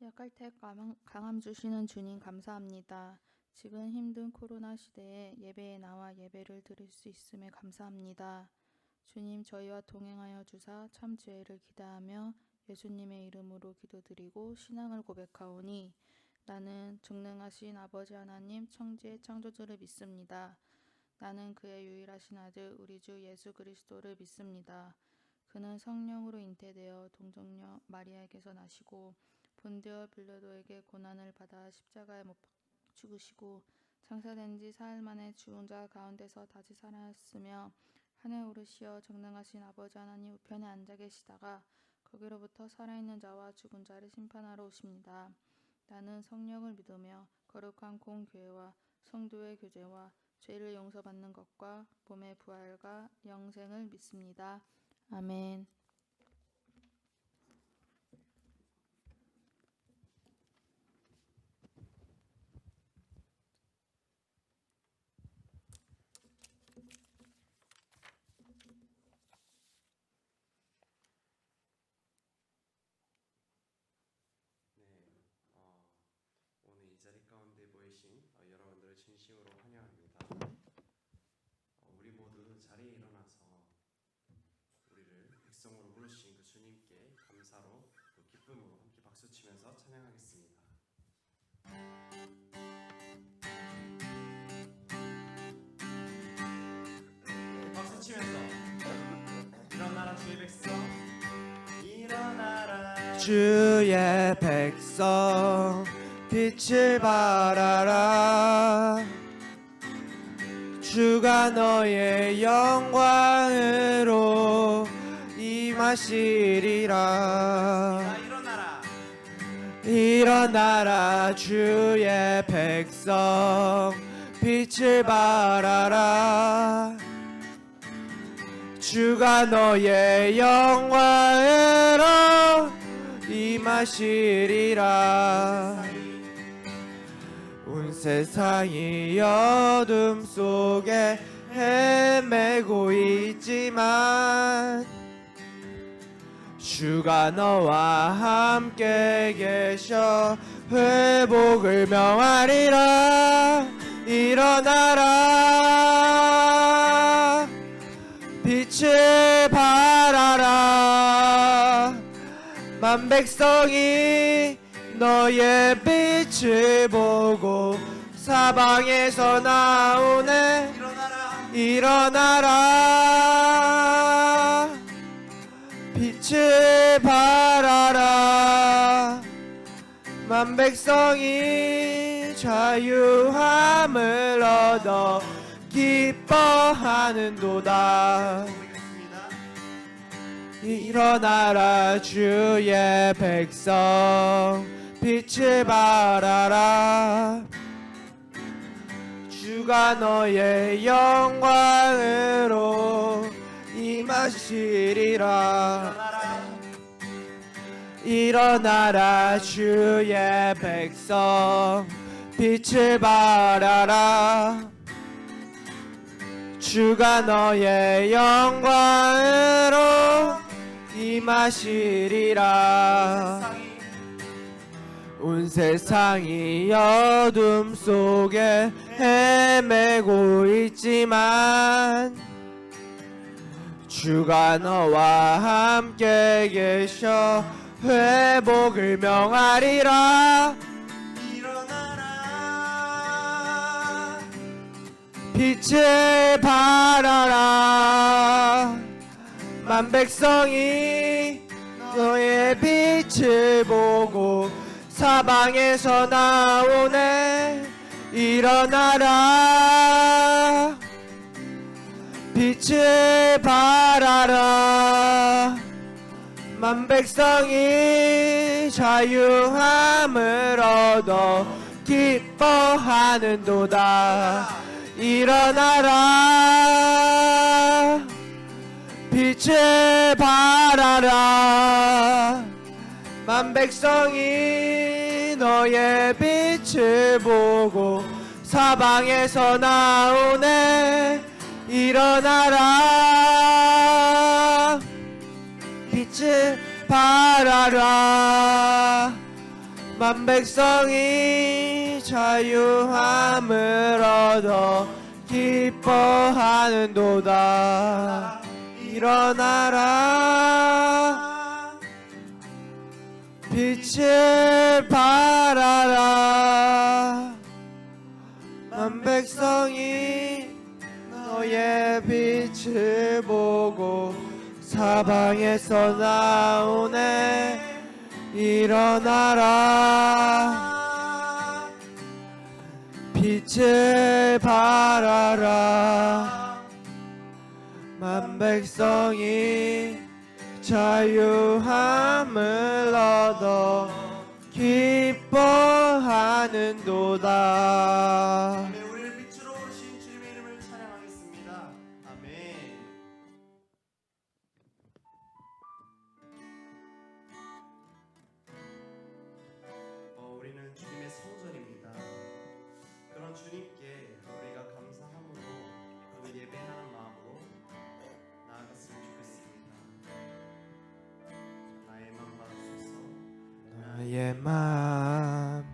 약할 때 강함 주시는 주님 감사합니다. 지금 힘든 코로나 시대에 예배에 나와 예배를 드릴 수 있음에 감사합니다. 주님 저희와 동행하여 주사 참 지혜를 기대하며 예수님의 이름으로 기도드리고 신앙을 고백하오니 나는 전능하신 아버지 하나님 천지의 창조주를 믿습니다. 나는 그의 유일하신 아들 우리 주 예수 그리스도를 믿습니다. 그는 성령으로 잉태되어 동정녀 마리아에게서 나시고 본디오 빌라도에게 고난을 받아 십자가에 못 죽으시고 장사된 지 사흘 만에 죽은 자 가운데서 다시 살아났으며 하늘 오르시어 전능하신 아버지 하나님 우편에 앉아 계시다가 거기로부터 살아있는 자와 죽은 자를 심판하러 오십니다. 나는 성령을 믿으며 거룩한 공교회와 성도의 교제와 죄를 용서받는 것과 몸의 부활과 영생을 믿습니다. 아멘. 오늘 이 자리 가운데 모이신 여러분들을 진심으로 환영합니다. 우리 모두 자리에 일어나서 우리를 백성으로 부르신 그 주님께 감사로 또 기쁨으로 함께 박수치면서 찬양하겠습니다. 박수치면서 일어나라 주의 백성, 일어나라 주의 백성 빛을 발하라. 주가 너의 영광으로 임하시리라. 일어나라 주의 백성 빛을 발하라. 주가 너의 영광으로 임하시리라. 온 세상이 어둠 속에 헤매고 있지만 주가 너와 함께 계셔 회복을 명하리라. 일어나라 빛을 발하라. 만 백성이 너의 빛을 보고 사방에서 나오네. 일어나라 빛을 발하라. 만 백성이 자유함을 얻어 기뻐하는도다. 일어나라 주의 백성 빛을 발하라. 주가 너의 영광으로 임하시리라. 일어나라 주의 백성 빛을 발하라. 주가 너의 영광으로 임하시리라. 온 세상이 어둠 속에 헤매고 있지만 주가 너와 함께 계셔 회복을 명하리라. 일어나라 빛을 발하라. 만 백성이 너의 빛을 보고 사방에서 나오네. 일어나라 빛을 발하라. 만 백성이 자유함을 얻어 기뻐하는도다. 일어나라 빛을 발하라. 만 백성이 너의 빛을 보고 사방에서 나오네. 일어나라 빛을 발하라. 만 백성이 자유함을 얻어 기뻐하는도다. 일어나라 빛을 발하라. 만 백성이 너의 빛을 보고 사방에서 나오네. 일어나라 빛을 발하라. 만 백성이 자유함을 얻어 기뻐하는도다. 네, 우리를 빛으로 오신 주님의 이름을 찬양하겠습니다. 아멘. 우리는 주님의 성전입니다. 그런 주님께 우리가 감사함으로 그 예배하는 마음으로 나아갔으면 좋겠습니다. 나의 맘 받으소서. 나의 맘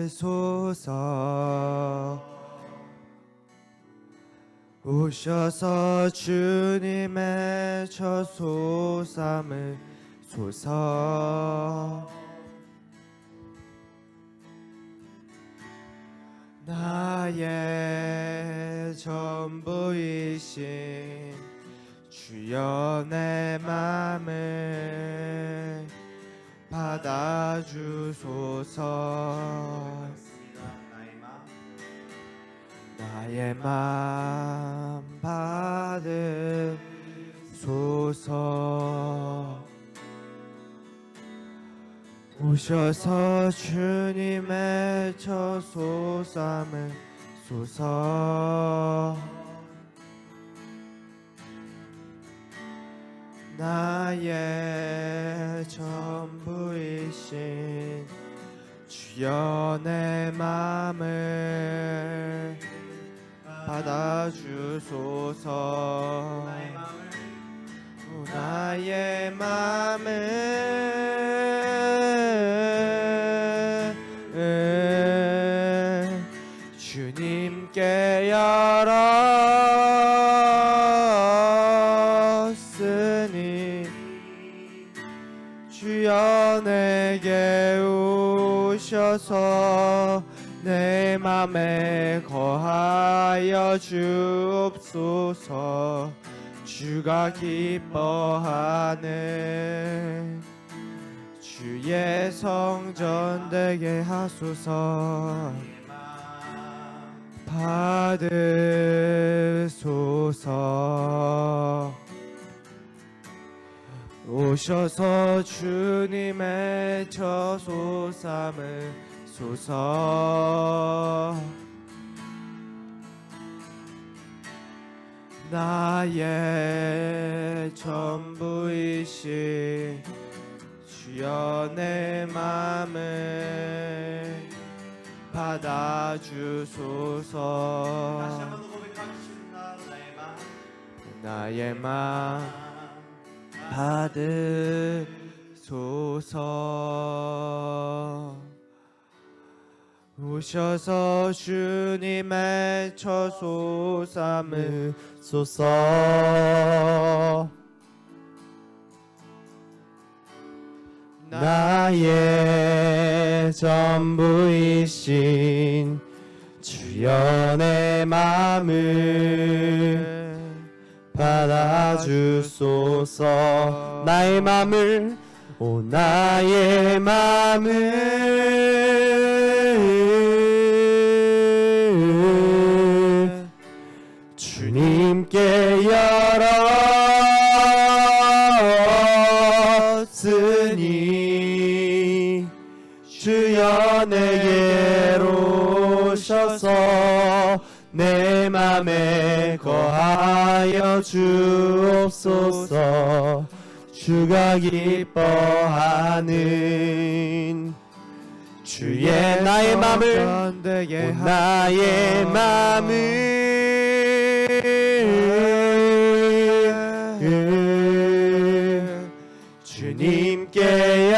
받으소서. 오셔서 주님의 처소 삼으소서. 나의 전부이신 주여 내 맘을 받아주소서. 나의 맘 받으소서. 오셔서 주님의 처소 삼으소서. 나의 전부이신 주여 내 맘을 받아주소서. 나의 맘을 주님께 열었으니 주여 내게 오셔서 내 맘에 거하여 주옵소서. 주가 기뻐하는 주의 성전 되게 하소서. 받으소서. 오셔서 주님의 처소 삼으소서. 나의 전부이신 주여 내 맘을 받아주소서. 다시 한번 더 고백하겠습니다. 나의 맘 받으소서. 오셔서 주님의 처소 삼으소서. 나의 전부이신 주여 내 맘을 받아주소서. 나의 맘을 오 나의 맘을 주님께 열었으니 주여 내게로 오셔서 내 맘에 거하여 주옵소서. 주가 기뻐하는 주의 나의 맘을 나의 맘을 주님께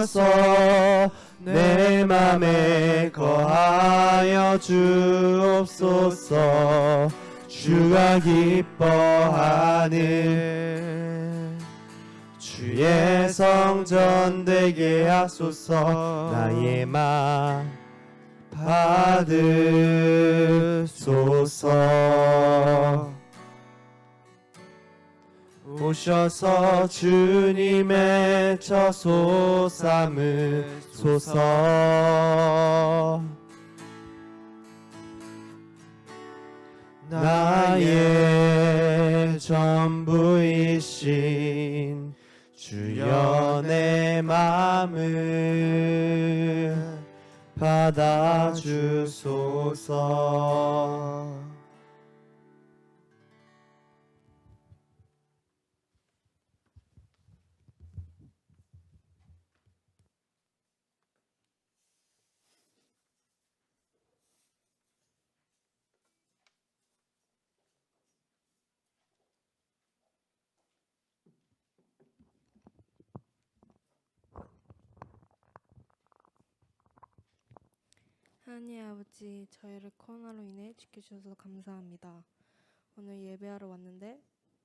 오셔서 내 맘에 거하여 주옵소서. 주가 기뻐하는 주의 성전 되게 하소서. 나의 맘 받으소서. 오셔서 주님의 처소 삼으소서. 나의 전부이신 주여 내 마음을 받아주소서. 하나님 아버지, 저희를 코로나로 인해 지켜주셔서 감사합니다. 오늘 예배하러 왔는데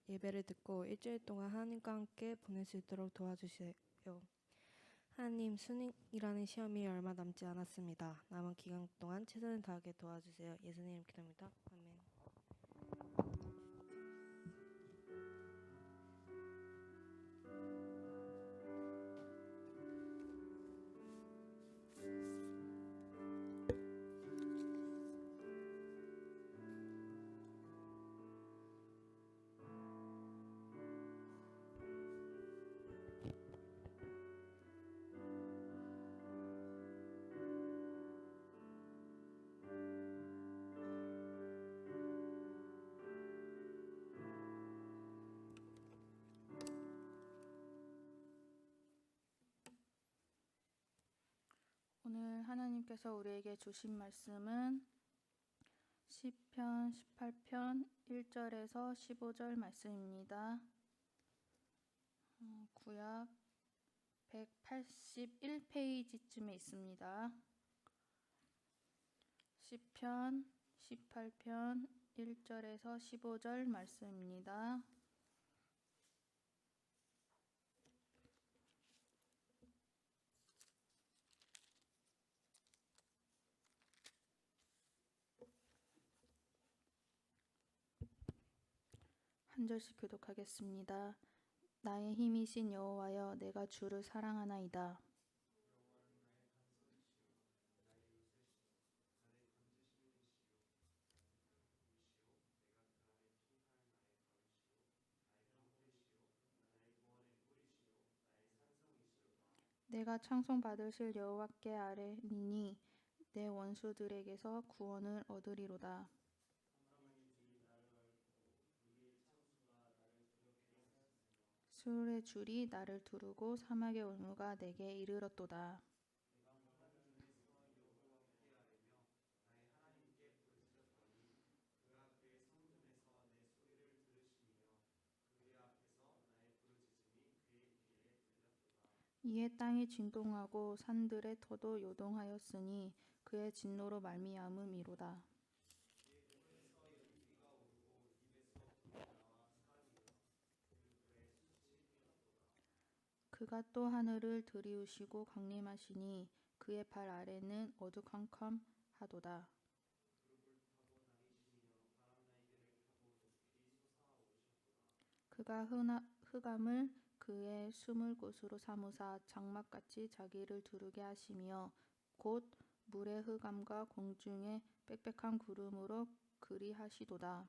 예배를 듣고 일주일 동안 하나님과 함께 보낼 수 있도록 도와주세요. 하나님, 수능이라는 시험이 얼마 남지 않았습니다. 남은 기간 동안 최선을 다하게 도와주세요. 예수님 이름 기도합니다. 아멘. 오늘 하나님께서 우리에게 주신 말씀은 시편 18편 1절에서 15절 말씀입니다. 구약 181페이지쯤에 있습니다. 시편 18편 1절에서 15절 말씀입니다. 한 절씩 교독하겠습니다. 나의 힘이신 여호와여, 내가 주를 사랑하나이다. 내가 찬송 받으실 여호와께 아뢰니니 내 원수들에게서 구원을 얻으리로다. 수울의 줄이 나를 두르고 사막의 올무가 내게 이르렀도다. 이에 땅이 진동하고 산들의 터도 요동하였으니 그의 진노로 말미암음이로다. 그가 또 하늘을 들이우시고 강림하시니 그의 발 아래는 어두컴컴하도다. 그가 흑암을 그의 숨을 곳으로 삼으사 장막같이 자기를 두르게 하시며 곧 물의 흑암과 공중의 빽빽한 구름으로 그리하시도다.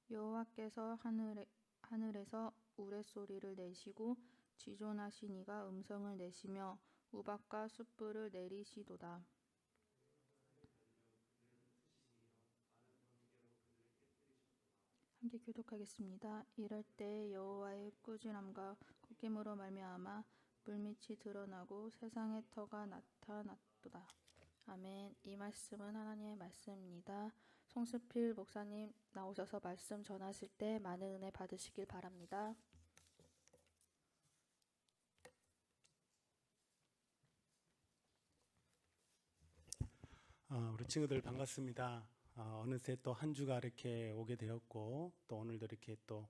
여호와께서 하늘에서 우레소리를 내시고 지존하신 이가 음성을 내시며 우박과 숯불을 내리시도다. 함께 교독하겠습니다. 이럴 때 여호와의 꾸준함과 꺾임으로 말미암아 물밑이 드러나고 세상의 터가 나타났도다. 아멘. 이 말씀은 하나님의 말씀입니다. 송수필 목사님 나오셔서 말씀 전하실 때 많은 은혜 받으시길 바랍니다. 우리 친구들 반갑습니다. 어느새 또 한 주가 이렇게 오게 되었고 또 오늘도 이렇게 또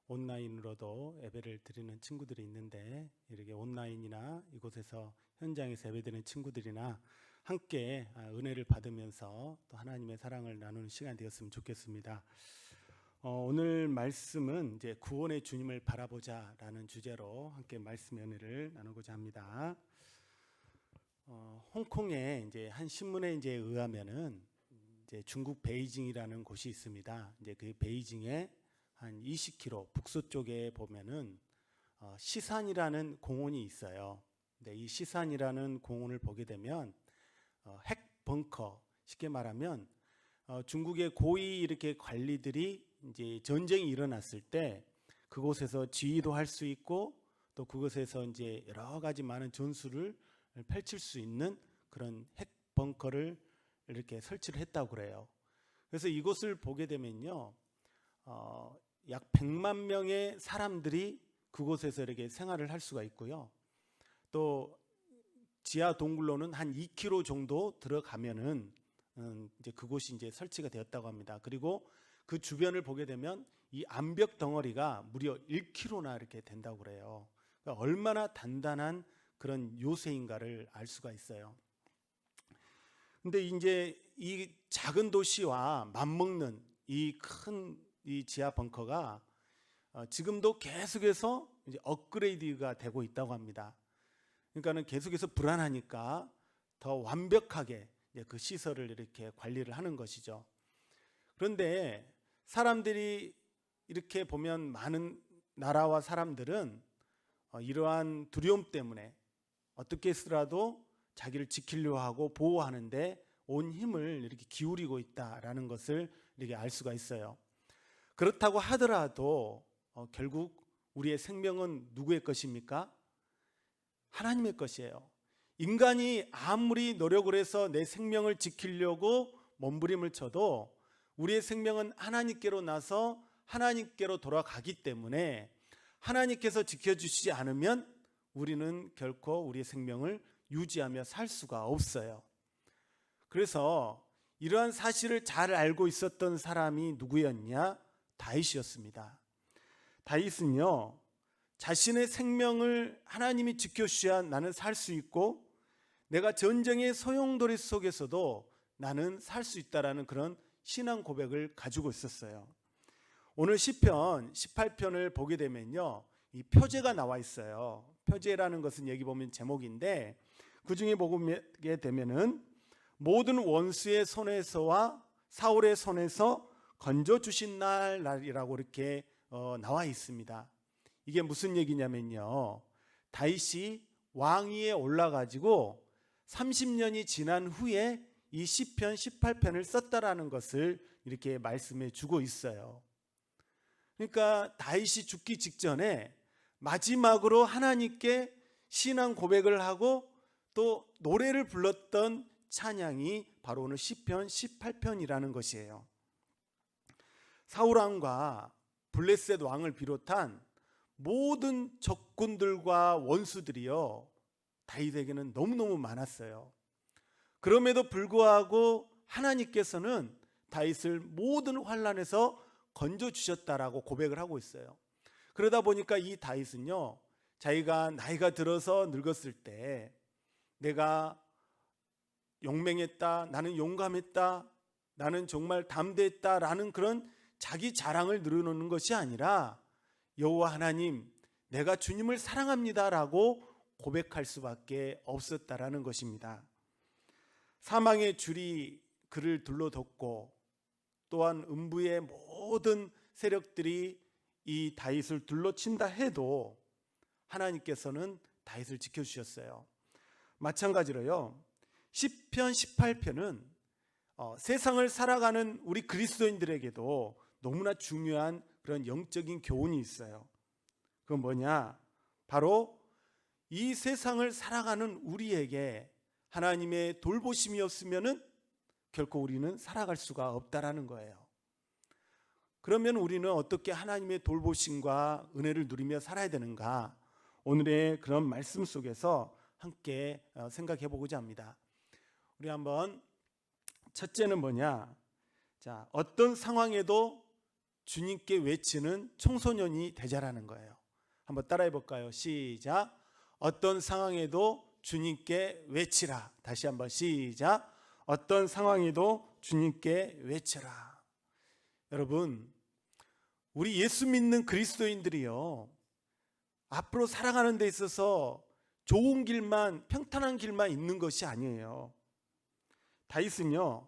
온라인으로도 예배를 드리는 친구들이 있는데 이렇게 온라인이나 이곳에서 현장에서 예배드리는 친구들이나 함께 은혜를 받으면서 또 하나님의 사랑을 나누는 시간 되었으면 좋겠습니다. 오늘 말씀은 이제 구원의 주님을 바라보자라는 주제로 함께 말씀의 은혜를 나누고자 합니다. 홍콩에 이제 한 신문에 이제 의하면은 이제 중국 베이징이라는 곳이 있습니다. 이제 그 베이징에 한 20km 북서쪽에 보면은 시산이라는 공원이 있어요. 근데 이 시산이라는 공원을 보게 되면 핵 벙커, 쉽게 말하면 중국의 고위 이렇게 관리들이 이제 전쟁이 일어났을 때 그곳에서 지휘도 할 수 있고 또 그곳에서 이제 여러 가지 많은 전술을 펼칠 수 있는 그런 핵 벙커를 이렇게 설치를 했다고 그래요. 그래서 이곳을 보게 되면요, 약 100만 명의 사람들이 그곳에서 이렇게 생활을 할 수가 있고요. 또 지하 동굴로는 한 2km 정도 들어가면은 이제 그곳이 이제 설치가 되었다고 합니다. 그리고 그 주변을 보게 되면 이 암벽 덩어리가 무려 1km나 이렇게 된다고 그래요. 그러니까 얼마나 단단한 그런 요새인가를 알 수가 있어요. 근데 이제 이 작은 도시와 맞먹는 이 큰 이 지하 벙커가 지금도 계속해서 이제 업그레이드가 되고 있다고 합니다. 그러니까는 계속해서 불안하니까 더 완벽하게 이제 그 시설을 이렇게 관리를 하는 것이죠. 그런데 사람들이 이렇게 보면 많은 나라와 사람들은 이러한 두려움 때문에 어떻게 해서라도 자기를 지키려 하고 보호하는데 온 힘을 이렇게 기울이고 있다라는 것을 이렇게 알 수가 있어요. 그렇다고 하더라도 결국 우리의 생명은 누구의 것입니까? 하나님의 것이에요. 인간이 아무리 노력을 해서 내 생명을 지키려고 몸부림을 쳐도 우리의 생명은 하나님께로 나서 하나님께로 돌아가기 때문에 하나님께서 지켜주시지 않으면 우리는 결코 우리의 생명을 유지하며 살 수가 없어요. 그래서 이러한 사실을 잘 알고 있었던 사람이 누구였냐? 다윗이었습니다. 다윗은요, 자신의 생명을 하나님이 지켜주셔야 나는 살 수 있고 내가 전쟁의 소용돌이 속에서도 나는 살 수 있다라는 그런 신앙 고백을 가지고 있었어요. 오늘 시편 18편을 보게 되면요, 이 표제가 나와 있어요. 표제라는 것은 여기 보면 제목인데 그 중에 보게 되면은 모든 원수의 손에서와 사울의 손에서 건져주신 날이라고 이렇게 나와 있습니다. 이게 무슨 얘기냐면요, 다윗이 왕위에 올라가지고 30년이 지난 후에 이 시편 18편을 썼다라는 것을 이렇게 말씀해 주고 있어요. 그러니까 다윗이 죽기 직전에 마지막으로 하나님께 신앙 고백을 하고 또 노래를 불렀던 찬양이 바로 오늘 시편 18편이라는 것이에요. 사울 왕과 블레셋 왕을 비롯한 모든 적군들과 원수들이요, 다윗에게는 너무너무 많았어요. 그럼에도 불구하고 하나님께서는 다윗을 모든 환난에서 건져주셨다라고 고백을 하고 있어요. 그러다 보니까 이 다윗은요, 자기가 나이가 들어서 늙었을 때 내가 용맹했다, 나는 용감했다, 나는 정말 담대했다라는 그런 자기 자랑을 늘어놓는 것이 아니라 여호와 하나님, 내가 주님을 사랑합니다라고 고백할 수밖에 없었다라는 것입니다. 사망의 줄이 그를 둘러덮고 또한 음부의 모든 세력들이 이 다윗을 둘러친다 해도 하나님께서는 다윗을 지켜주셨어요. 마찬가지로요, 시편 18편은 세상을 살아가는 우리 그리스도인들에게도 너무나 중요한 그런 영적인 교훈이 있어요. 그건 뭐냐? 바로 이 세상을 살아가는 우리에게 하나님의 돌보심이 없으면은 결코 우리는 살아갈 수가 없다라는 거예요. 그러면 우리는 어떻게 하나님의 돌보심과 은혜를 누리며 살아야 되는가? 오늘의 그런 말씀 속에서 함께 생각해 보고자 합니다. 우리 한번 첫째는 뭐냐? 자, 어떤 상황에도 주님께 외치는 청소년이 되자라는 거예요. 한번 따라해 볼까요? 시작. 어떤 상황에도 주님께 외치라. 다시 한번 시작. 어떤 상황에도 주님께 외쳐라. 여러분, 우리 예수 믿는 그리스도인들이요, 앞으로 살아가는 데 있어서 좋은 길만, 평탄한 길만 있는 것이 아니에요. 다윗은요,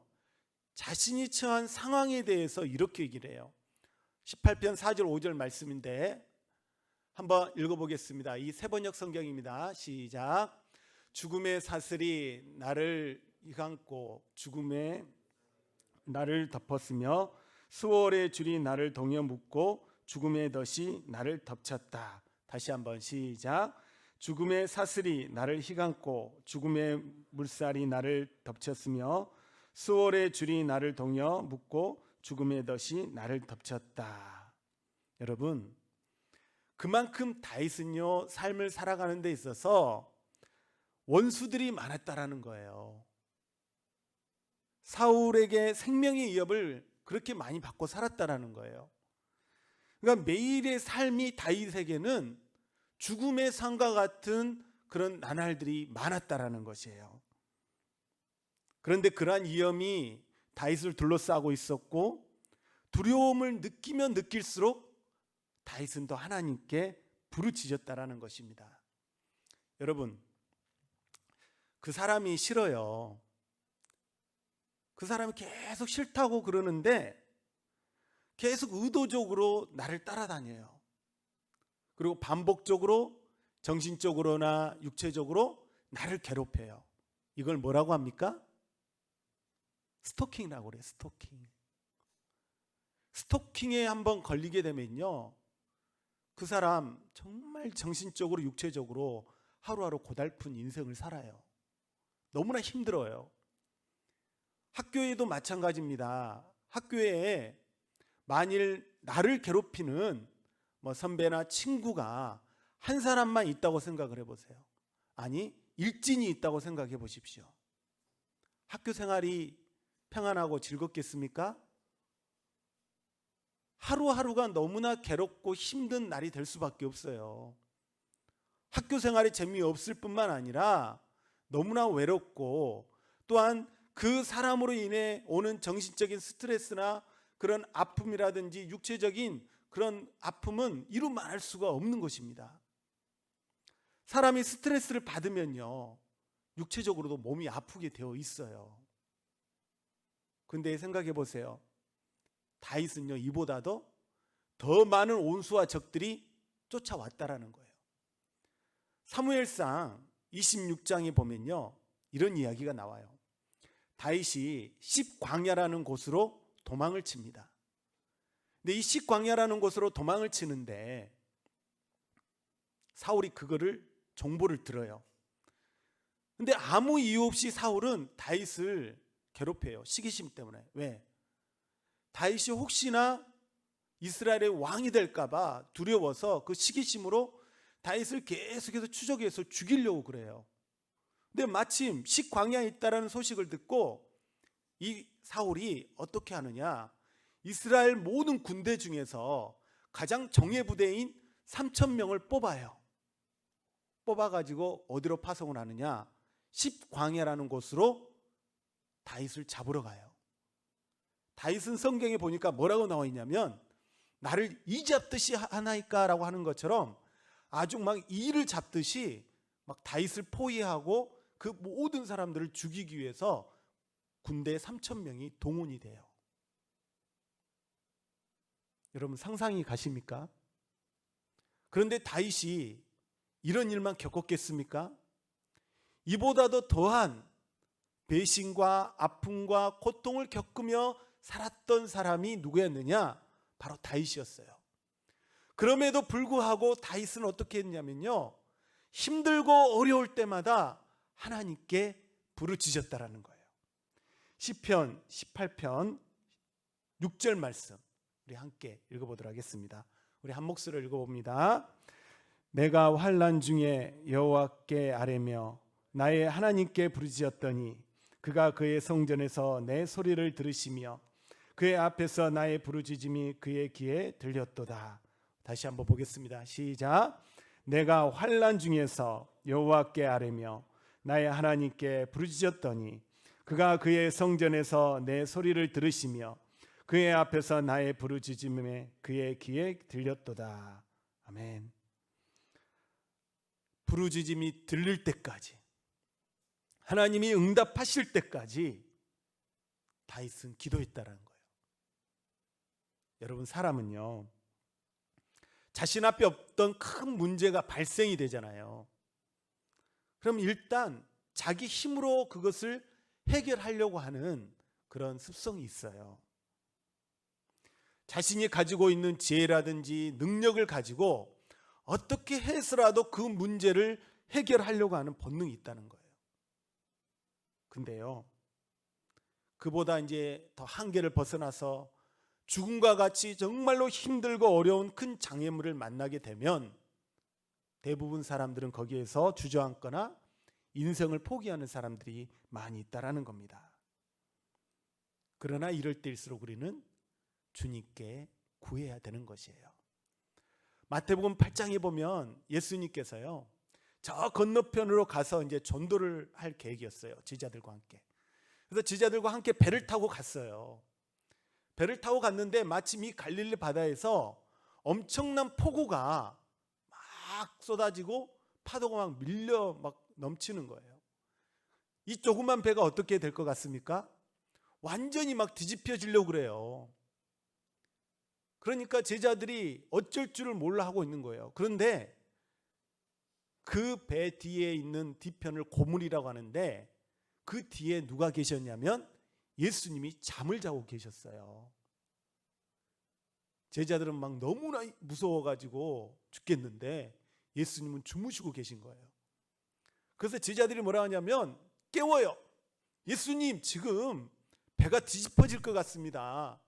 자신이 처한 상황에 대해서 이렇게 얘기를 해요. 18편 4절 5절 말씀인데 한번 읽어보겠습니다. 이 세번역 성경입니다. 시작. 죽음의 사슬이 나를 이감고 죽음에 나를 덮었으며 수월의 줄이 나를 동여 묶고 죽음의 덫이 나를 덮쳤다. 다시 한번 시작. 죽음의 사슬이 나를 휘감고 죽음의 물살이 나를 덮쳤으며 수월의 줄이 나를 동여 묶고 죽음의 덫이 나를 덮쳤다. 여러분, 그만큼 다윗은요, 삶을 살아가는 데 있어서 원수들이 많았다라는 거예요. 사울에게 생명의 위협을 그렇게 많이 받고 살았다라는 거예요. 그러니까 매일의 삶이 다윗에게는 죽음의 상과 같은 그런 나날들이 많았다라는 것이에요. 그런데 그러한 위험이 다윗을 둘러싸고 있었고 두려움을 느끼면 느낄수록 다윗은 더 하나님께 부르짖었다라는 것입니다. 여러분, 그 사람이 싫어요. 그 사람이 계속 싫다고 그러는데 계속 의도적으로 나를 따라다녀요. 그리고 반복적으로 정신적으로나 육체적으로 나를 괴롭혀요. 이걸 뭐라고 합니까? 스토킹이라고 그래요. 스토킹. 스토킹에 한번 걸리게 되면요, 그 사람 정말 정신적으로 육체적으로 하루하루 고달픈 인생을 살아요. 너무나 힘들어요. 학교에도 마찬가지입니다. 학교에 만일 나를 괴롭히는 선배나 친구가 한 사람만 있다고 생각을 해보세요. 아니, 일진이 있다고 생각해 보십시오. 학교 생활이 평안하고 즐겁겠습니까? 하루하루가 너무나 괴롭고 힘든 날이 될 수밖에 없어요. 학교 생활이 재미없을 뿐만 아니라 너무나 외롭고 또한 그 사람으로 인해 오는 정신적인 스트레스나 그런 아픔이라든지 육체적인 그런 아픔은 이루 말할 수가 없는 것입니다. 사람이 스트레스를 받으면요, 육체적으로도 몸이 아프게 되어 있어요. 근데 생각해 보세요. 다윗은요, 이보다도 더 많은 온수와 적들이 쫓아왔다라는 거예요. 사무엘상 26장에 보면요, 이런 이야기가 나와요. 다윗이 십광야라는 곳으로 도망을 칩니다. 근데 이 십광야라는 곳으로 도망을 치는데 사울이 그거를 정보를 들어요. 근데 아무 이유 없이 사울은 다윗을 괴롭혀요. 시기심 때문에. 왜? 다윗이 혹시나 이스라엘의 왕이 될까봐 두려워서 그 시기심으로 다윗을 계속해서 추적해서 죽이려고 그래요. 근데 마침 식광야에 있다라는 소식을 듣고 이 사울이 어떻게 하느냐, 이스라엘 모든 군대 중에서 가장 정예 부대인 3,000명을 뽑아요. 뽑아가지고 어디로 파송을 하느냐, 십광야라는 곳으로 다윗을 잡으러 가요. 다윗은 성경에 보니까 뭐라고 나와 있냐면, 나를 이 잡듯이 하나이까라고 하는 것처럼 아주 막 이를 잡듯이 막 다윗을 포위하고 그 모든 사람들을 죽이기 위해서 군대 3,000명이 동원이 돼요. 여러분, 상상이 가십니까? 그런데 다윗이 이런 일만 겪었겠습니까? 이보다도 더한 배신과 아픔과 고통을 겪으며 살았던 사람이 누구였느냐? 바로 다윗이었어요. 그럼에도 불구하고 다윗은 어떻게 했냐면요, 힘들고 어려울 때마다 하나님께 부르짖었다라는 거예요. 시편 18편 6절 말씀 우리 함께 읽어보도록 하겠습니다. 우리 한 목소리로 읽어봅니다. 내가 환난 중에 여호와께 아뢰며 나의 하나님께 부르짖었더니 그가 그의 성전에서 내 소리를 들으시며 그의 앞에서 나의 부르짖음이 그의 귀에 들렸도다. 다시 한번 보겠습니다. 시작. 내가 환난 중에서 여호와께 아뢰며 나의 하나님께 부르짖었더니 그가 그의 성전에서 내 소리를 들으시며 그의 앞에서 나의 부르짖음에 그의 귀에 들렸도다. 아멘. 부르짖음이 들릴 때까지, 하나님이 응답하실 때까지 다윗은 기도했다라는 거예요. 여러분, 사람은요, 자신 앞에 없던 큰 문제가 발생이 되잖아요. 그럼 일단 자기 힘으로 그것을 해결하려고 하는 그런 습성이 있어요. 자신이 가지고 있는 지혜라든지 능력을 가지고 어떻게 해서라도 그 문제를 해결하려고 하는 본능이 있다는 거예요. 근데요, 그보다 이제 더 한계를 벗어나서 죽음과 같이 정말로 힘들고 어려운 큰 장애물을 만나게 되면 대부분 사람들은 거기에서 주저앉거나 인생을 포기하는 사람들이 많이 있다라는 겁니다. 그러나 이럴 때일수록 우리는 주님께 구해야 되는 것이에요. 마태복음 8장에 보면 예수님께서요, 저 건너편으로 가서 이제 전도를 할 계획이었어요. 제자들과 함께. 그래서 제자들과 함께 배를 타고 갔어요. 배를 타고 갔는데 마침 이 갈릴리 바다에서 엄청난 폭우가 막 쏟아지고 파도가 막 밀려 막 넘치는 거예요. 이 조그만 배가 어떻게 될 것 같습니까? 완전히 막 뒤집혀지려고 그래요. 그러니까 제자들이 어쩔 줄을 몰라 하고 있는 거예요. 그런데 그 배 뒤에 있는 뒤편을 고물이라고 하는데 그 뒤에 누가 계셨냐면 예수님이 잠을 자고 계셨어요. 제자들은 막 너무나 무서워가지고 죽겠는데 예수님은 주무시고 계신 거예요. 그래서 제자들이 뭐라 하냐면 깨워요. 예수님, 지금 배가 뒤집어질 것 같습니다.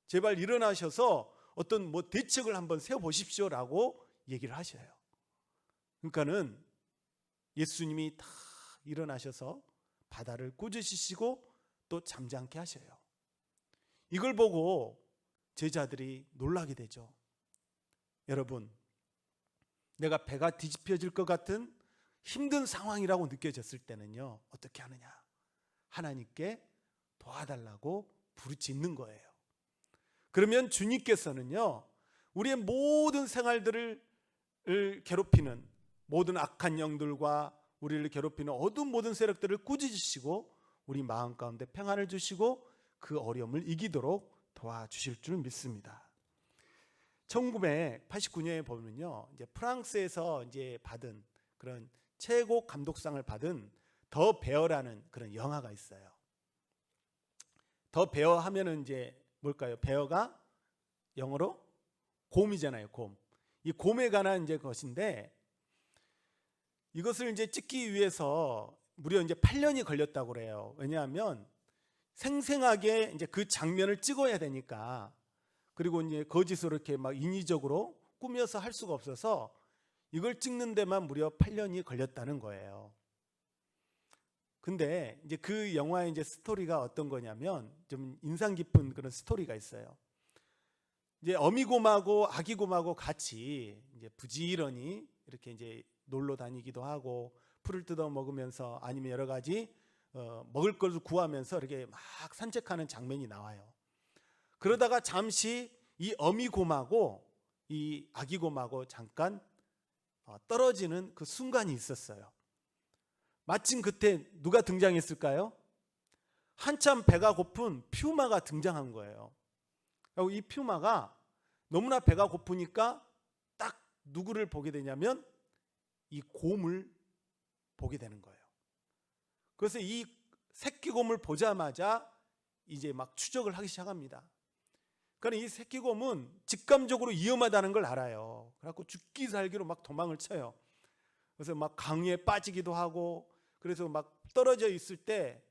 제발 일어나셔서 어떤 뭐 대책을 한번 세워보십시오라고 얘기를 하셔요. 그러니까는 예수님이 다 일어나셔서 바다를 꾸짖으시고 또 잠잠케 하셔요. 이걸 보고 제자들이 놀라게 되죠. 여러분, 내가 배가 뒤집혀질 것 같은 힘든 상황이라고 느껴졌을 때는요, 어떻게 하느냐? 하나님께 도와달라고 부르짖는 거예요. 그러면 주님께서는요, 우리의 모든 생활들을 괴롭히는 모든 악한 영들과 우리를 괴롭히는 어두운 모든 세력들을 꾸짖으시고 우리 마음 가운데 평안을 주시고 그 어려움을 이기도록 도와주실 줄 믿습니다. 1989년에 보면요, 이제 프랑스에서 이제 받은 그런 최고 감독상을 받은 더 베어라는 그런 영화가 있어요. 더 베어 하면은 이제 뭘까요? 베어가 영어로 곰이잖아요, 곰. 이 곰에 관한 이제 것인데 이것을 이제 찍기 위해서 무려 이제 8년이 걸렸다고 그래요. 왜냐하면 생생하게 이제 그 장면을 찍어야 되니까, 그리고 이제 거짓으로 이렇게 막 인위적으로 꾸며서 할 수가 없어서 이걸 찍는 데만 무려 8년이 걸렸다는 거예요. 근데 이제 그 영화의 이제 스토리가 어떤 거냐면 좀 인상 깊은 그런 스토리가 있어요. 이제 어미곰하고 아기곰하고 같이 이제 부지런히 이렇게 이제 놀러 다니기도 하고 풀을 뜯어 먹으면서 아니면 여러 가지 먹을 것을 구하면서 이렇게 막 산책하는 장면이 나와요. 그러다가 잠시 이 어미곰하고 이 아기곰하고 잠깐 떨어지는 그 순간이 있었어요. 마침 그때 누가 등장했을까요? 한참 배가 고픈 퓨마가 등장한 거예요. 그리고 이 퓨마가 너무나 배가 고프니까 딱 누구를 보게 되냐면 이 곰을 보게 되는 거예요. 그래서 이 새끼 곰을 보자마자 이제 막 추적을 하기 시작합니다. 그러니까 이 새끼 곰은 직감적으로 위험하다는 걸 알아요. 그래갖고 죽기 살기로 막 도망을 쳐요. 그래서 막 강에 빠지기도 하고, 그래서 막 떨어져 있을 때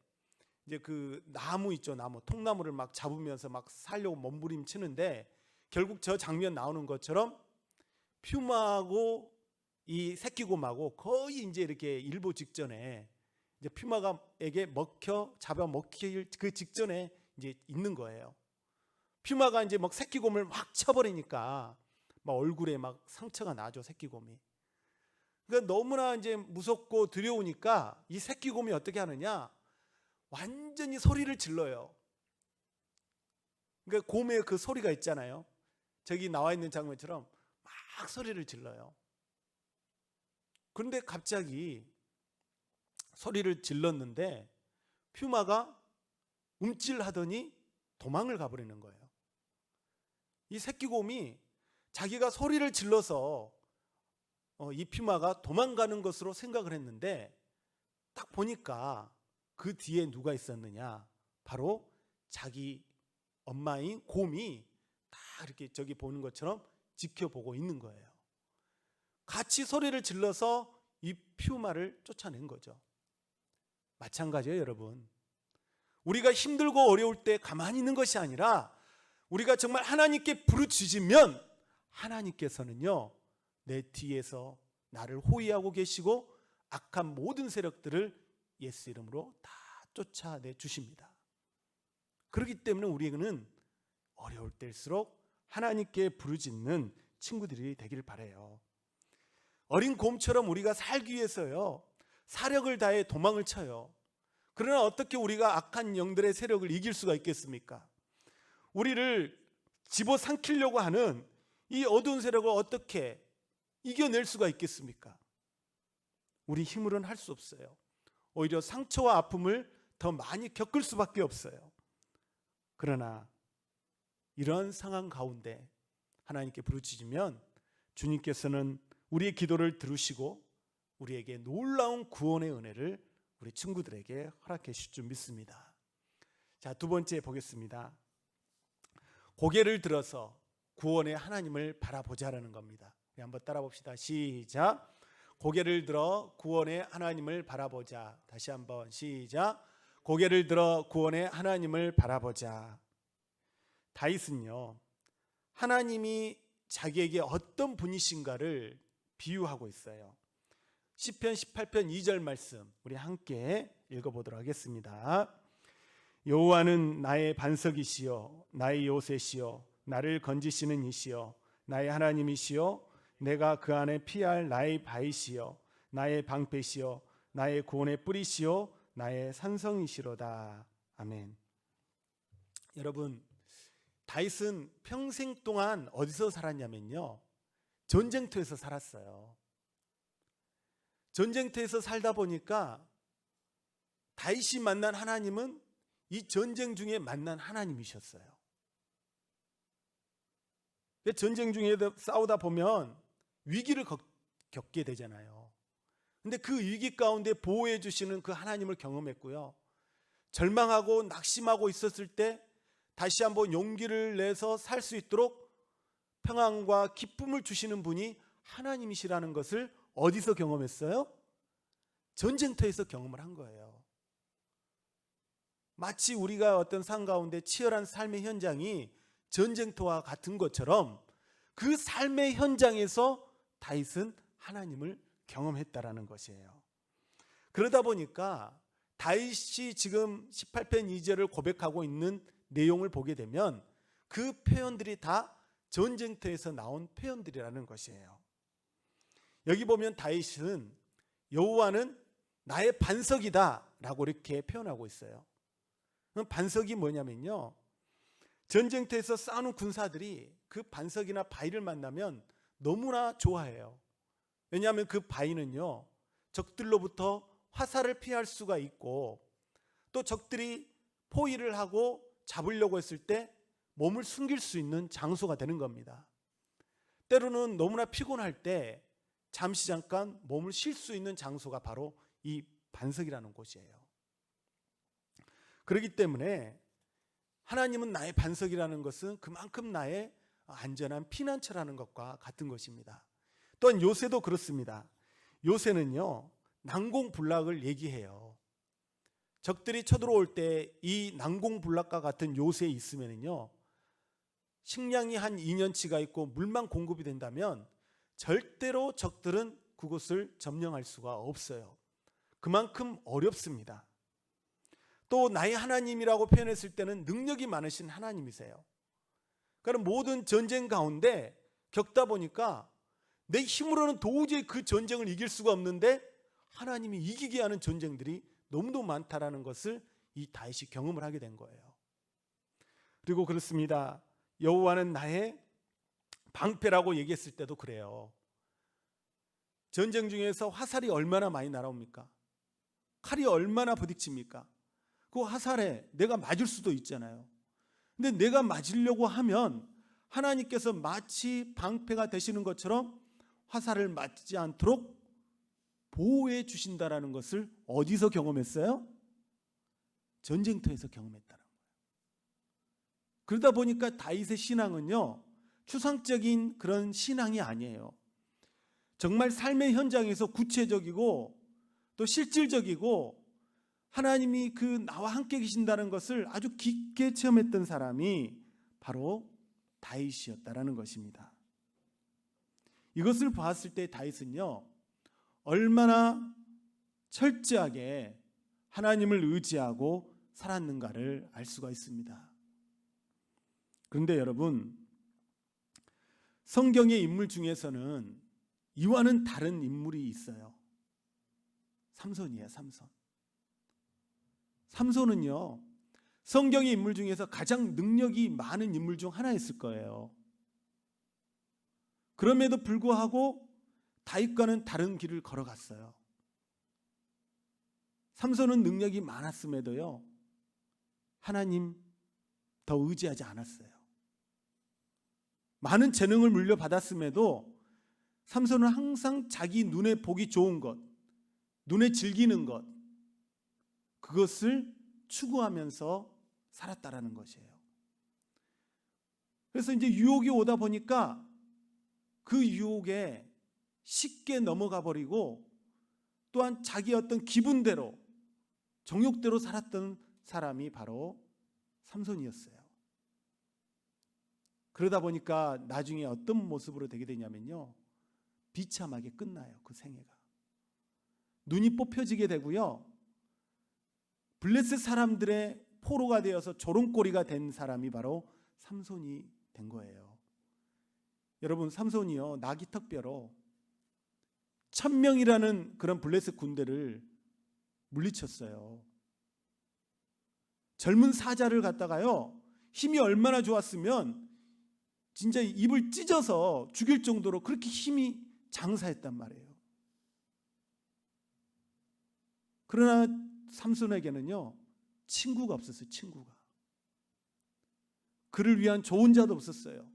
이제 그 나무 있죠, 나무 통나무를 막 잡으면서 막 살려고 몸부림치는데 결국 저 장면 나오는 것처럼 퓨마하고 이 새끼곰하고 거의 이제 이렇게 일보 직전에 이제 퓨마가에게 잡아 먹힐 그 직전에 이제 있는 거예요. 퓨마가 이제 막 새끼곰을 막 쳐버리니까 막 얼굴에 막 상처가 나죠, 새끼곰이. 그러니까 너무나 이제 무섭고 두려우니까 이 새끼곰이 어떻게 하느냐, 완전히 소리를 질러요. 그러니까 곰의 그 소리가 있잖아요. 저기 나와 있는 장면처럼 막 소리를 질러요. 그런데 갑자기 소리를 질렀는데 퓨마가 움찔하더니 도망을 가버리는 거예요. 이 새끼곰이 자기가 소리를 질러서 이 퓨마가 도망가는 것으로 생각을 했는데 딱 보니까 그 뒤에 누가 있었느냐, 바로 자기 엄마인 곰이 다 이렇게 저기 보는 것처럼 지켜보고 있는 거예요. 같이 소리를 질러서 이 퓨마를 쫓아낸 거죠. 마찬가지예요, 여러분. 우리가 힘들고 어려울 때 가만히 있는 것이 아니라 우리가 정말 하나님께 부르짖으면 하나님께서는요, 내 뒤에서 나를 호위하고 계시고 악한 모든 세력들을 예수 이름으로 다 쫓아내 주십니다. 그렇기 때문에 우리는 어려울 때일수록 하나님께 부르짖는 친구들이 되기를 바라요. 어린 곰처럼 우리가 살기 위해서요, 사력을 다해 도망을 쳐요. 그러나 어떻게 우리가 악한 영들의 세력을 이길 수가 있겠습니까? 우리를 집어삼키려고 하는 이 어두운 세력을 어떻게 이겨낼 수가 있겠습니까? 우리 힘으로는 할 수 없어요. 오히려 상처와 아픔을 더 많이 겪을 수밖에 없어요. 그러나 이런 상황 가운데 하나님께 부르짖으면 주님께서는 우리의 기도를 들으시고 우리에게 놀라운 구원의 은혜를 우리 친구들에게 허락해 주실 줄 믿습니다. 자, 두 번째 보겠습니다. 고개를 들어서 구원의 하나님을 바라보자라는 겁니다. 우리 한번 따라 봅시다. 시작. 고개를 들어 구원의 하나님을 바라보자. 다시 한번 시작. 고개를 들어 구원의 하나님을 바라보자. 다윗은요, 하나님이 자기에게 어떤 분이신가를 비유하고 있어요. 시편 18편 2절 말씀 우리 함께 읽어보도록 하겠습니다. 여호와는 나의 반석이시요 나의 요새시요 나를 건지시는 이시요 나의 하나님이시요 내가 그 안에 피할 나의 바위시요 나의 방패시요 나의 구원의 뿌리시요 나의 산성이시로다. 아멘. 여러분, 다윗은 평생 동안 어디서 살았냐면요, 전쟁터에서 살았어요. 전쟁터에서 살다 보니까 다윗이 만난 하나님은 이 전쟁 중에 만난 하나님이셨어요. 전쟁 중에 싸우다 보면 위기를 겪게 되잖아요. 근데 그 위기 가운데 보호해 주시는 그 하나님을 경험했고요. 절망하고 낙심하고 있었을 때 다시 한번 용기를 내서 살 수 있도록 평안과 기쁨을 주시는 분이 하나님이시라는 것을 어디서 경험했어요? 전쟁터에서 경험을 한 거예요. 마치 우리가 어떤 삶 가운데 치열한 삶의 현장이 전쟁터와 같은 것처럼 그 삶의 현장에서 다윗은 하나님을 경험했다라는 것이에요. 그러다 보니까 다윗이 지금 18편 2절을 고백하고 있는 내용을 보게 되면 그 표현들이 다 전쟁터에서 나온 표현들이라는 것이에요. 여기 보면 다윗은 여호와는 나의 반석이다 라고 이렇게 표현하고 있어요. 그럼 반석이 뭐냐면요, 전쟁터에서 싸우는 군사들이 그 반석이나 바위를 만나면 너무나 좋아해요. 왜냐하면 그 바위는요, 적들로부터 화살을 피할 수가 있고 또 적들이 포위를 하고 잡으려고 했을 때 몸을 숨길 수 있는 장소가 되는 겁니다. 때로는 너무나 피곤할 때 잠시 잠깐 몸을 쉴 수 있는 장소가 바로 이 반석이라는 곳이에요. 그렇기 때문에 하나님은 나의 반석이라는 것은 그만큼 나의 안전한 피난처라는 것과 같은 것입니다. 또한 요새도 그렇습니다. 요새는요, 난공불락을 얘기해요. 적들이 쳐들어올 때 이 난공불락과 같은 요새에 있으면요, 식량이 한 2년치가 있고 물만 공급이 된다면 절대로 적들은 그곳을 점령할 수가 없어요. 그만큼 어렵습니다. 또 나의 하나님이라고 표현했을 때는 능력이 많으신 하나님이세요. 그러니까 모든 전쟁 가운데 겪다 보니까 내 힘으로는 도저히 그 전쟁을 이길 수가 없는데 하나님이 이기게 하는 전쟁들이 너무도 많다라는 것을 이 다윗이 경험을 하게 된 거예요. 그리고 그렇습니다. 여호와는 나의 방패라고 얘기했을 때도 그래요. 전쟁 중에서 화살이 얼마나 많이 날아옵니까? 칼이 얼마나 부딪힙니까? 그 화살에 내가 맞을 수도 있잖아요. 근데 내가 맞으려고 하면 하나님께서 마치 방패가 되시는 것처럼 화살을 맞지 않도록 보호해 주신다라는 것을 어디서 경험했어요? 전쟁터에서 경험했다는 거예요. 그러다 보니까 다윗의 신앙은요, 추상적인 그런 신앙이 아니에요. 정말 삶의 현장에서 구체적이고 또 실질적이고 하나님이 그 나와 함께 계신다는 것을 아주 깊게 체험했던 사람이 바로 다윗이었다라는 것입니다. 이것을 봤을 때 다윗은요, 얼마나 철저하게 하나님을 의지하고 살았는가를 알 수가 있습니다. 그런데 여러분, 성경의 인물 중에서는 이와는 다른 인물이 있어요. 삼손이에요. 삼손은요, 성경의 인물 중에서 가장 능력이 많은 인물 중 하나였을 거예요. 그럼에도 불구하고 다윗과는 다른 길을 걸어갔어요. 삼손은 능력이 많았음에도요, 하나님 더 의지하지 않았어요. 많은 재능을 물려받았음에도 삼손은 항상 자기 눈에 보기 좋은 것, 눈에 즐기는 것, 그것을 추구하면서 살았다라는 것이에요. 그래서 이제 유혹이 오다 보니까 그 유혹에 쉽게 넘어가 버리고 또한 자기 어떤 기분대로 정욕대로 살았던 사람이 바로 삼손이었어요. 그러다 보니까 나중에 어떤 모습으로 되게 되냐면요, 비참하게 끝나요. 그 생애가 눈이 뽑혀지게 되고요, 블레셋 사람들의 포로가 되어서 조롱거리가 된 사람이 바로 삼손이 된 거예요. 여러분, 삼손이요, 나기턱뼈로 1000명이라는 그런 블레셋 군대를 물리쳤어요. 젊은 사자를 갖다가요, 힘이 얼마나 좋았으면 진짜 입을 찢어서 죽일 정도로 그렇게 힘이 장사했단 말이에요. 그러나 삼손에게는요, 친구가 없었어요. 친구가. 그를 위한 좋은 자도 없었어요.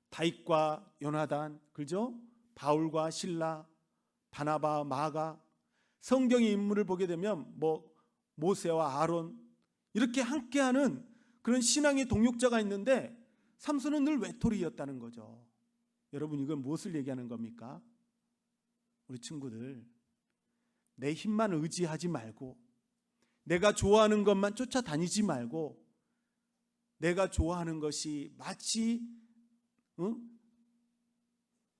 다윗과 요나단, 그죠? 바울과 실라, 바나바, 마가, 성경의 인물을 보게 되면 모세와 아론, 이렇게 함께하는 그런 신앙의 동역자가 있는데 삼손은 늘 외톨이였다는 거죠. 여러분, 이건 무엇을 얘기하는 겁니까? 우리 친구들, 내 힘만 의지하지 말고, 내가 좋아하는 것만 쫓아다니지 말고, 내가 좋아하는 것이 마치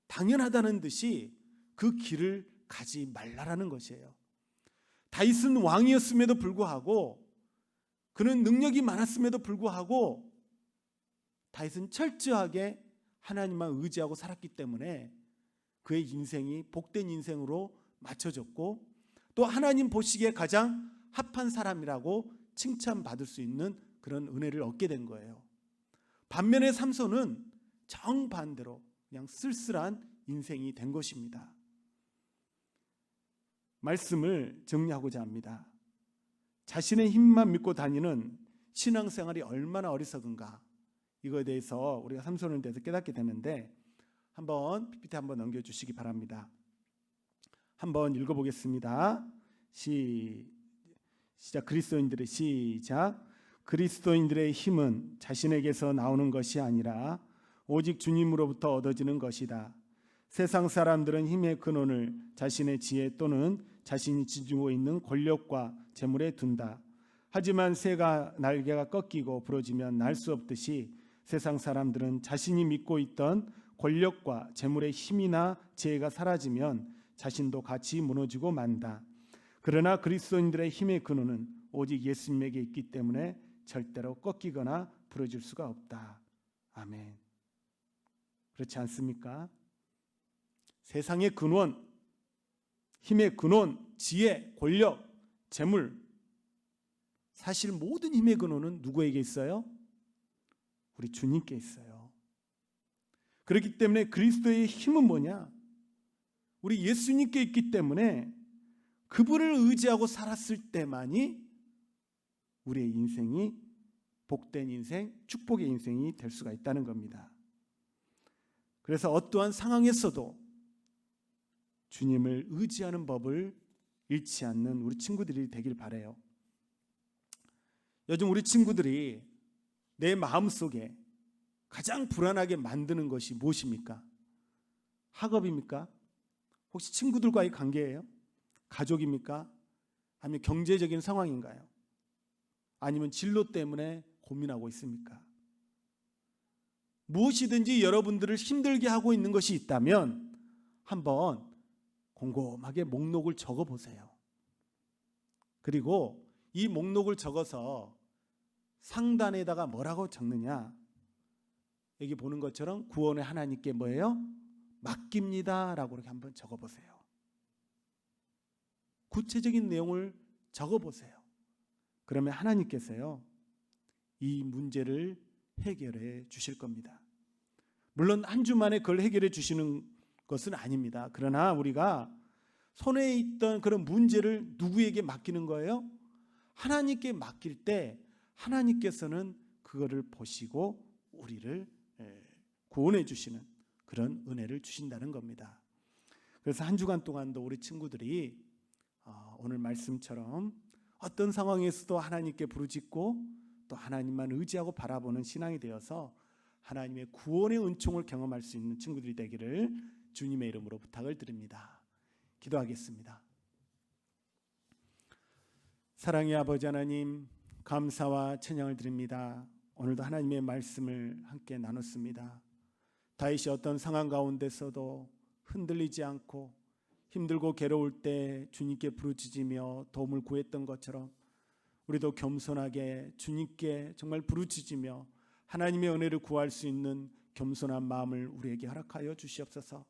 당연하다는 듯이 그 길을 가지 말라라는 것이에요. 다윗은 왕이었음에도 불구하고, 그는 능력이 많았음에도 불구하고 다윗은 철저하게 하나님만 의지하고 살았기 때문에 그의 인생이 복된 인생으로 맞춰졌고, 또 하나님 보시기에 가장 합한 사람이라고 칭찬받을 수 있는 그런 은혜를 얻게 된 거예요. 반면에 삼손은 정반대로 그냥 쓸쓸한 인생이 된 것입니다. 말씀을 정리하고자 합니다. 자신의 힘만 믿고 다니는 신앙생활이 얼마나 어리석은가, 이거에 대해서 우리가 삼손에 대해서 깨닫게 되는데, 한번 PPT 한번 넘겨주시기 바랍니다. 한번 읽어보겠습니다. 시작. 그리스도인들의 시작. 그리스도인들의 힘은 자신에게서 나오는 것이 아니라 오직 주님으로부터 얻어지는 것이다. 세상 사람들은 힘의 근원을 자신의 지혜 또는 자신이 지니고 있는 권력과 재물에 둔다. 하지만 새가 날개가 꺾이고 부러지면 날 수 없듯이 세상 사람들은 자신이 믿고 있던 권력과 재물의 힘이나 지혜가 사라지면 자신도 같이 무너지고 만다. 그러나 그리스도인들의 힘의 근원은 오직 예수님에게 있기 때문에 절대로 꺾이거나 부러질 수가 없다. 아멘. 그렇지 않습니까? 세상의 근원, 힘의 근원, 지혜, 권력, 재물, 사실 모든 힘의 근원은 누구에게 있어요? 우리 주님께 있어요. 그렇기 때문에 그리스도의 힘은 뭐냐? 우리 예수님께 있기 때문에 그분을 의지하고 살았을 때만이 우리의 인생이 복된 인생, 축복의 인생이 될 수가 있다는 겁니다. 그래서 어떠한 상황에서도 주님을 의지하는 법을 잃지 않는 우리 친구들이 되길 바라요. 요즘 우리 친구들이 내 마음속에 가장 불안하게 만드는 것이 무엇입니까? 학업입니까? 혹시 친구들과의 관계예요? 가족입니까? 아니면 경제적인 상황인가요? 아니면 진로 때문에 고민하고 있습니까? 무엇이든지 여러분들을 힘들게 하고 있는 것이 있다면 한번 곰곰하게 목록을 적어보세요. 그리고 이 목록을 적어서 상단에다가 뭐라고 적느냐? 여기 보는 것처럼 구원의 하나님께 뭐예요? 맡깁니다 라고 이렇게 한번 적어보세요. 구체적인 내용을 적어보세요. 그러면 하나님께서요 이 문제를 해결해 주실 겁니다. 물론 한 주 만에 그걸 해결해 주시는 것은 아닙니다. 그러나 우리가 손에 있던 그런 문제를 누구에게 맡기는 거예요? 하나님께 맡길 때 하나님께서는 그거를 보시고 우리를 구원해 주시는 그런 은혜를 주신다는 겁니다. 그래서 한 주간 동안도 우리 친구들이 오늘 말씀처럼 어떤 상황에서도 하나님께 부르짖고 또 하나님만 의지하고 바라보는 신앙이 되어서 하나님의 구원의 은총을 경험할 수 있는 친구들이 되기를 주님의 이름으로 부탁을 드립니다. 기도하겠습니다. 사랑의 아버지 하나님, 감사와 찬양을 드립니다. 오늘도 하나님의 말씀을 함께 나눴습니다. 다윗이 어떤 상황 가운데서도 흔들리지 않고 힘들고 괴로울 때 주님께 부르짖으며 도움을 구했던 것처럼 우리도 겸손하게 주님께 정말 부르짖으며 하나님의 은혜를 구할 수 있는 겸손한 마음을 우리에게 허락하여 주시옵소서.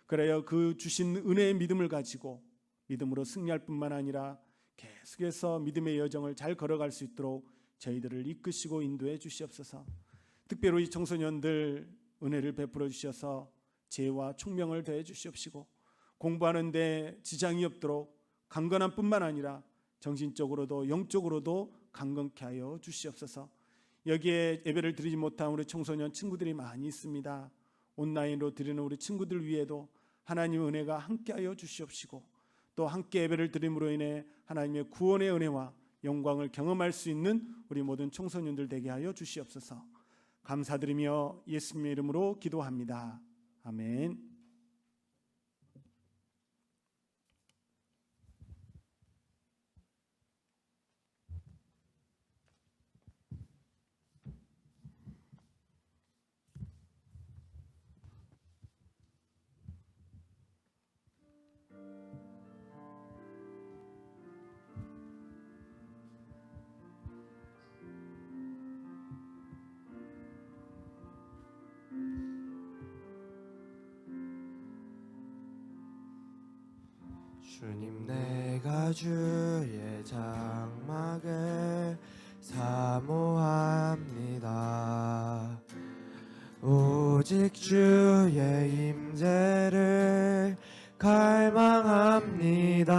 그래야 그 주신 은혜의 믿음을 가지고 믿음으로 승리할 뿐만 아니라 계속해서 믿음의 여정을 잘 걸어갈 수 있도록 저희들을 이끄시고 인도해 주시옵소서. 특별히 이 청소년들 은혜를 베풀어 주셔서 지혜와 총명을 더해 주시옵시고 공부하는 데 지장이 없도록 강건한 뿐만 아니라 정신적으로도 영적으로도 강건케 하여 주시옵소서. 여기에 예배를 드리지 못한 우리 청소년 친구들이 많이 있습니다. 온라인으로 드리는 우리 친구들 위에도 하나님의 은혜가 함께하여 주시옵시고 또 함께 예배를 드림으로 인해 하나님의 구원의 은혜와 영광을 경험할 수 있는 우리 모든 청소년들 되게 하여 주시옵소서. 감사드리며 예수님의 이름으로 기도합니다. 아멘. 주님 내가 주의 장막을 사모합니다. 오직 주의 임재를 갈망합니다.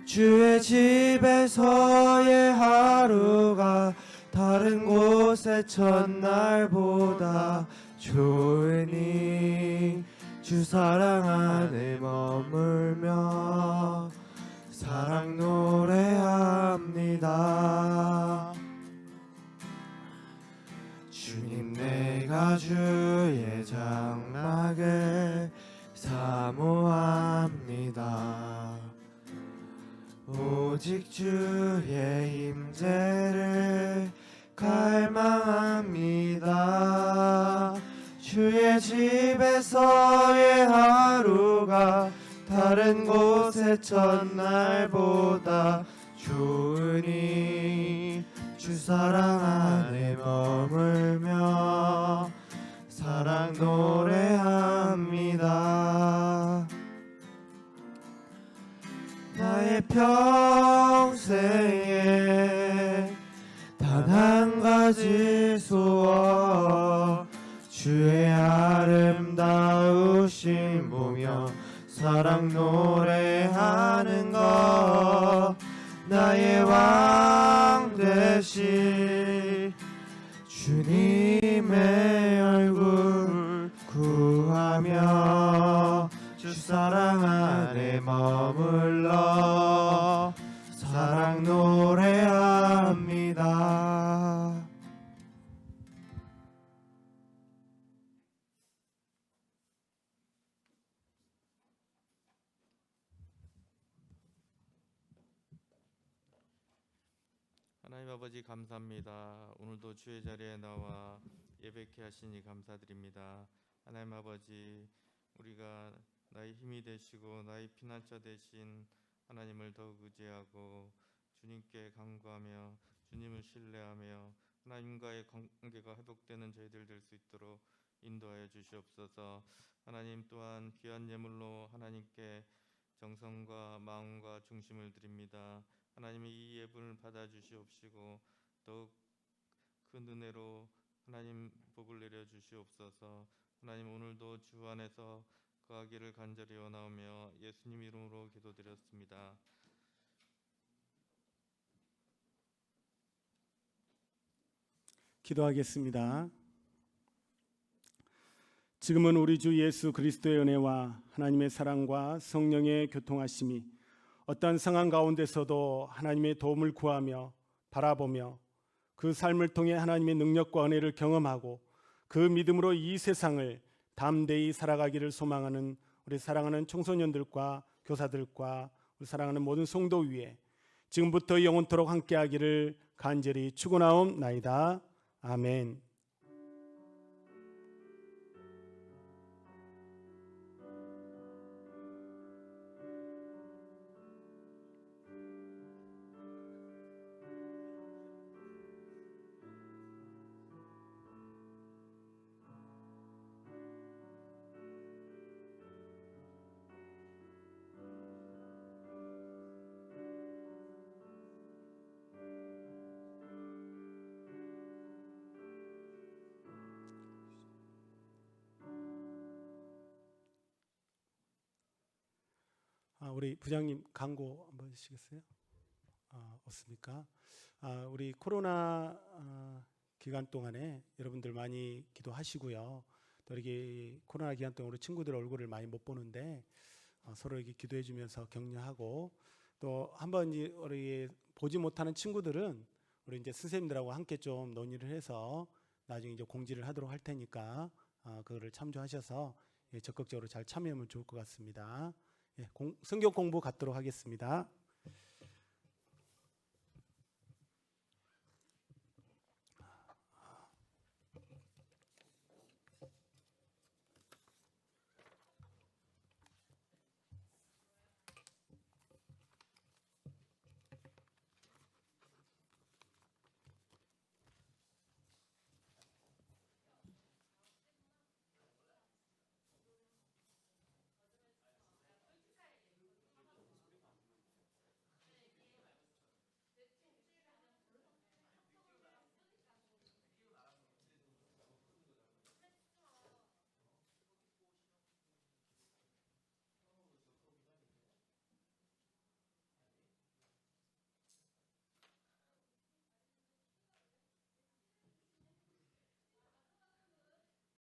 주의 집에서의 하루가 다른 곳의 첫날보다 좋으니 주 사랑 안에 머물며 사랑 노래합니다. 주님 내가 주의 장막을 사모합니다. 오직 오직 주의 임재를 갈망합니다. 주의 집에서의 하루가 다른 곳의 첫날보다 좋으니 주 사랑 안에 머물며 사랑 노래합니다. 나의 평생에 단 한 가지 소원 주의 아름다우심 보며 사랑 노래하는 것 나의 왕 되신 주님의 얼굴 구하며 주 사랑 안에 머물러 사랑 노래합니다. 하나님 아버지 감사합니다. 오늘도 주의 자리에 나와 예배케 하시니 감사드립니다. 하나님 아버지, 우리가 나의 힘이 되시고 나의 피난처 되신 하나님을 더욱 의지하고 주님께 간구하며 주님을 신뢰하며 하나님과의 관계가 회복되는 저희들 될 수 있도록 인도하여 주시옵소서. 하나님 또한 귀한 예물로 하나님께 정성과 마음과 중심을 드립니다. 하나님이 이 예분을 받아 주시옵시고 더욱 큰 은혜로 하나님 복을 내려 주시옵소서. 하나님 오늘도 주 안에서 거하기를 간절히 원하오며 예수님 이름으로 기도드렸습니다. 기도하겠습니다. 지금은 우리 주 예수 그리스도의 은혜와 하나님의 사랑과 성령의 교통하심이 어떠한 상황 가운데서도 하나님의 도움을 구하며 바라보며 그 삶을 통해 하나님의 능력과 은혜를 경험하고 그 믿음으로 이 세상을 담대히 살아가기를 소망하는 우리 사랑하는 청소년들과 교사들과 우리 사랑하는 모든 성도 위에 지금부터 영원토록 함께하기를 간절히 축원하옵나이다. 아멘. 우리 부장님 광고 한번 해주시겠어요? 없습니까? 우리 코로나 기간 동안에 여러분들 많이 기도하시고요. 또 이렇게 코로나 기간 동안 우리 친구들 얼굴을 많이 못 보는데 서로 이렇게 기도해주면서 격려하고 또 한번 우리 보지 못하는 친구들은 우리 이제 선생님들하고 함께 좀 논의를 해서 나중에 이제 공지를 하도록 할 테니까 그거를 참조하셔서 적극적으로 잘 참여하면 좋을 것 같습니다. 성경 공부 갖도록 하겠습니다.